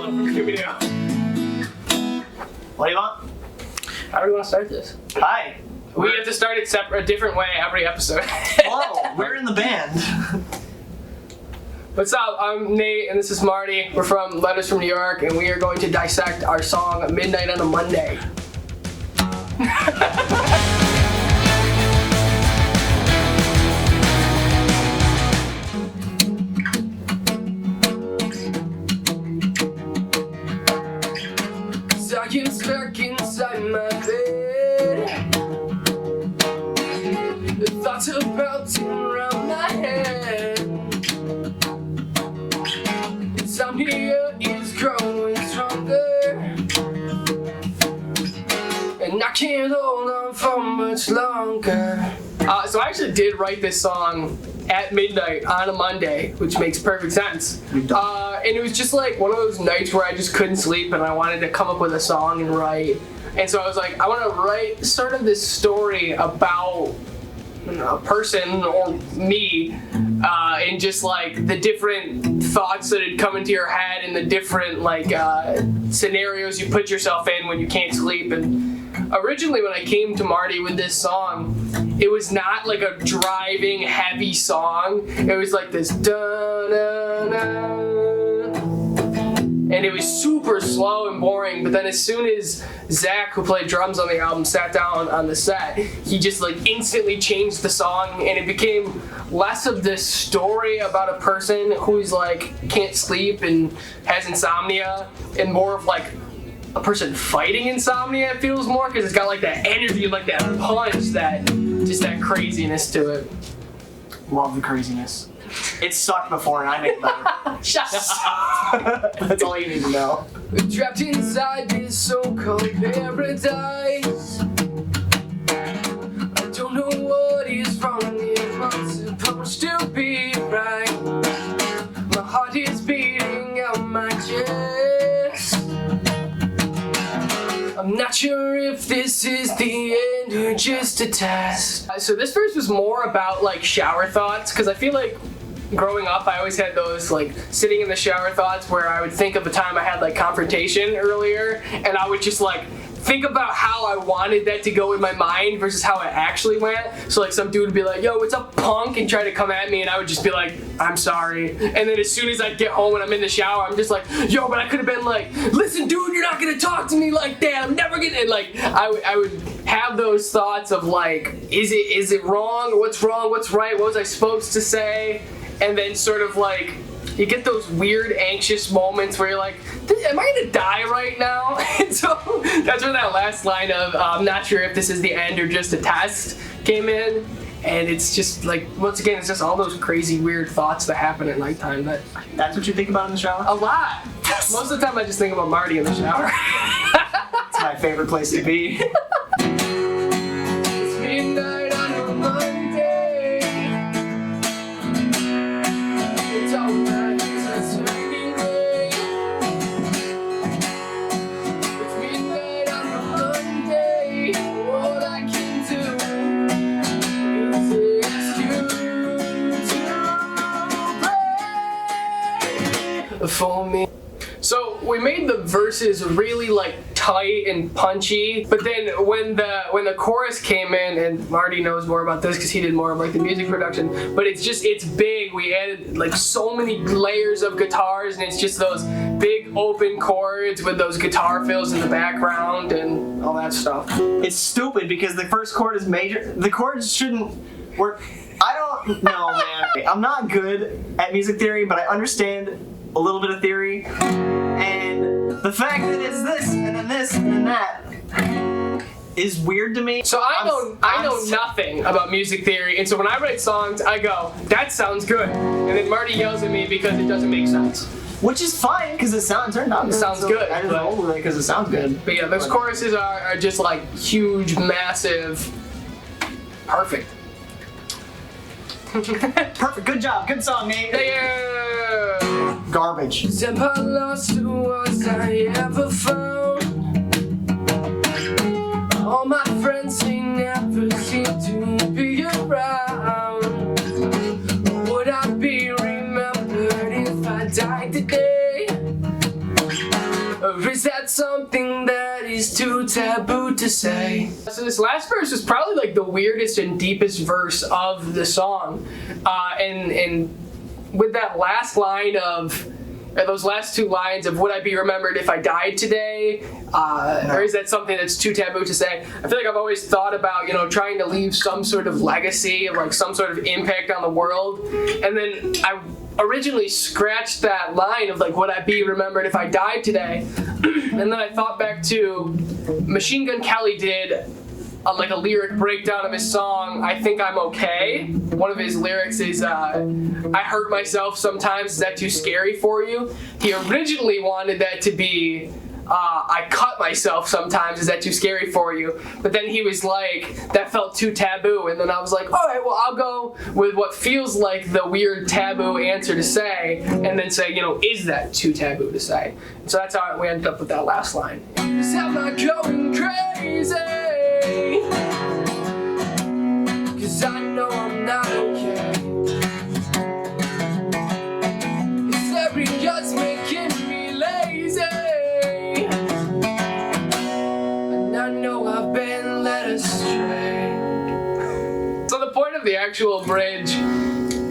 solo from Scooby-Doo. What do you want? How do we want to start this? Hi. We have to start it a different way every episode. Hello, we're in the band. What's up? I'm Nate, and this is Marty. We're from Letters from New York, and we are going to dissect our song Midnight on a Monday. I get stuck inside my bed. The thoughts are bouncing around my head. Insomnia is growing stronger, and I can't hold on for much longer. So I actually did write this song at midnight on a Monday, which makes perfect sense. And it was just like one of those nights where I just couldn't sleep and I wanted to come up with a song and write. And so I was like, I want to write sort of this story about a person or me, and just like the different thoughts that had come into your head and the different like scenarios you put yourself in when you can't sleep. And originally when I came to Marty with this song, it was not like a driving heavy song. It was like this da-na-na, and it was super slow and boring. But then as soon as Zach, who played drums on the album, sat down on the set, he just like instantly changed the song, and it became less of this story about a person who's like can't sleep and has insomnia, and more of like a person fighting insomnia. It feels more because it's got like that energy, like that punch, that just that craziness to it. Love the craziness. It sucked before and I make it better. Shut up. That's all you need to know. Trapped inside this so-called paradise. I don't know what is wrong here. What's supposed to be right? My heart is beating out my chest. I'm not sure if this is the end or just a test. So this verse was more about like shower thoughts, because I feel like growing up I always had those like sitting in the shower thoughts where I would think of a time I had like confrontation earlier, and I would just like think about how I wanted that to go in my mind versus how it actually went. So like some dude would be like, yo, what's up, punk, and try to come at me, and I would just be like, I'm sorry. And then as soon as I get home and I'm in the shower, I'm just like, yo, but I could have been like, listen dude, you're not gonna talk to me like that, I'm never gonna, and like I would have those thoughts of like, is it wrong, or what's wrong, what's right, what was I supposed to say? And then sort of like you get those weird anxious moments where you're like, am I gonna die right now? And so that's where that last line of I'm not sure if this is the end or just a test came in. And it's just like, once again, it's just all those crazy weird thoughts that happen at nighttime. That's what you think about in the shower? A lot. Yes. Most of the time I just think about Marty in the shower. It's my favorite place to be. It's midnight on a Monday. It's all right, it's raining rain. It's midnight on a Monday. All I can do is ask you to pray for me. So we made the verses really like tight and punchy, but then when the chorus came in, and Marty knows more about this because he did more of like the music production, but it's big. We added like so many layers of guitars, and it's just those big open chords with those guitar fills in the background and all that stuff. It's stupid because the first chord is major. The chords shouldn't work. I don't know, man. I'm not good at music theory, but I understand a little bit of theory, and the fact that it's this and then this and then that is weird to me. So I know nothing about music theory, and so when I write songs, I go, that sounds good, and then Marty yells at me because it doesn't make sense. Which is fine because it sounds good. It sounds good. I just roll with it because it sounds good. But yeah, those choruses are just like huge, massive, perfect. Perfect. Good job. Good song, Nate. Yeah. Garbage. Temper lost who was I ever found. All my friends, they never seem to be around. Would I be remembered if I died today? Or is that something that is too taboo to say? So this last verse is probably like the weirdest and deepest verse of the song. And with that last line of, or those last two lines of would I be remembered if I died today? Or is that something that's too taboo to say? I feel like I've always thought about, trying to leave some sort of legacy of like some sort of impact on the world. And then I originally scratched that line of like would I be remembered if I died today? And then I thought back to Machine Gun Kelly did like a lyric breakdown of his song, I Think I'm Okay. One of his lyrics is, I hurt myself sometimes, is that too scary for you? He originally wanted that to be, I cut myself sometimes, is that too scary for you? But then he was like, that felt too taboo. And then I was like, all right, well, I'll go with what feels like the weird taboo answer to say, and then say, is that too taboo to say? So that's how we ended up with that last line. Is that not going crazy? 'Cause I know I'm not okay. Is every just making me lazy? And I know I've been led astray. So the point of the actual bridge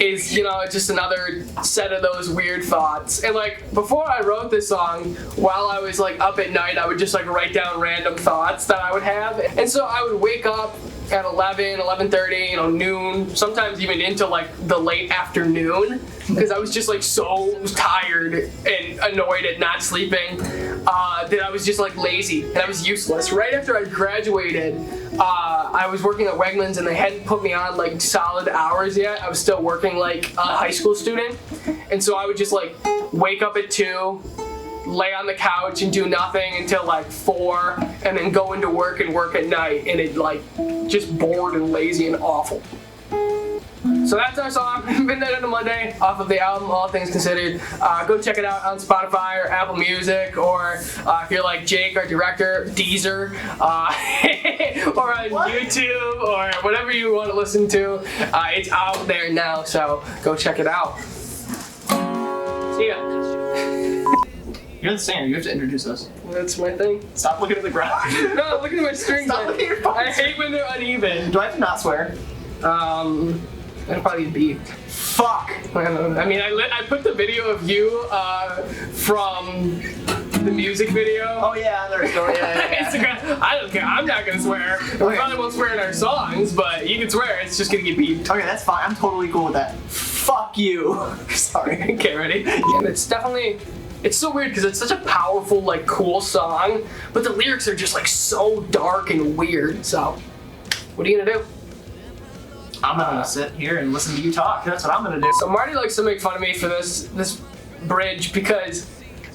is, just another set of those weird thoughts. And like, before I wrote this song, while I was like up at night, I would just like write down random thoughts that I would have. And so I would wake up at 11:30, noon, sometimes even into like the late afternoon, because I was just like so tired and annoyed at not sleeping that I was just like lazy and I was useless. Right after I graduated, I was working at Wegmans and they hadn't put me on like solid hours yet. I was still working like a high school student, and so I would just like wake up at 2, lay on the couch and do nothing until like 4, and then go into work and work at night, and it like just bored and lazy and awful. So that's our song, Midnight on a Monday, off of the album All Things Considered. Go check it out on Spotify or Apple Music, or if you're like Jake, our director, Deezer, or on YouTube, or whatever you want to listen to. It's out there now, so go check it out. See ya. You're the singer, you have to introduce us. That's my thing. Stop looking at the ground. No, look at my strings. Stop looking at your phone. I hate when they're uneven. Do I have to not swear? That'll probably be beeped. Fuck! I mean, I put the video of you from the music video. Oh yeah, there's no yeah. Instagram. I don't care. I'm not gonna swear. We probably won't swear in our songs, but you can swear. It's just gonna get beeped. Okay, that's fine. I'm totally cool with that. Fuck you. Sorry. Okay, ready? And it's definitely. It's so weird because it's such a powerful, like, cool song, but the lyrics are just like so dark and weird. So, what are you gonna do? I'm gonna sit here and listen to you talk. That's what I'm gonna do. So Marty likes to make fun of me for this bridge because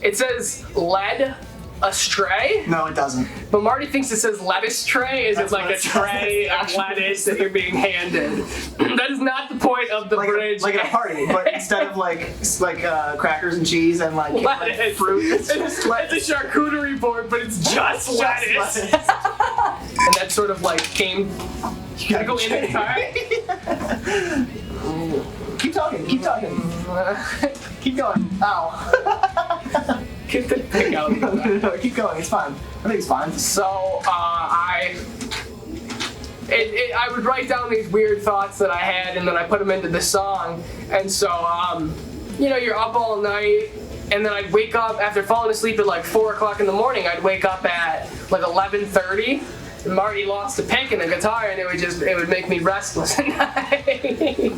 it says led astray. No, it doesn't. But Marty thinks it says lettuce tray, as it's like a tray of lettuce that you're being handed. That is not the point of the bridge. Like at a party, but instead of like crackers and cheese and like fruit, it's just lettuce. It's a charcuterie board, but it's just lettuce. And that sort of like came. You gotta go in the car. Keep talking. Keep talking. Keep going. Ow. Get the pick out. No, keep going. It's fine. I think it's fine. So I would write down these weird thoughts that I had, and then I put them into the song. And so you're up all night, and then I'd wake up after falling asleep at like 4 o'clock in the morning. I'd wake up at like 11:30. And Marty lost a pick in the guitar, and it would make me restless at night.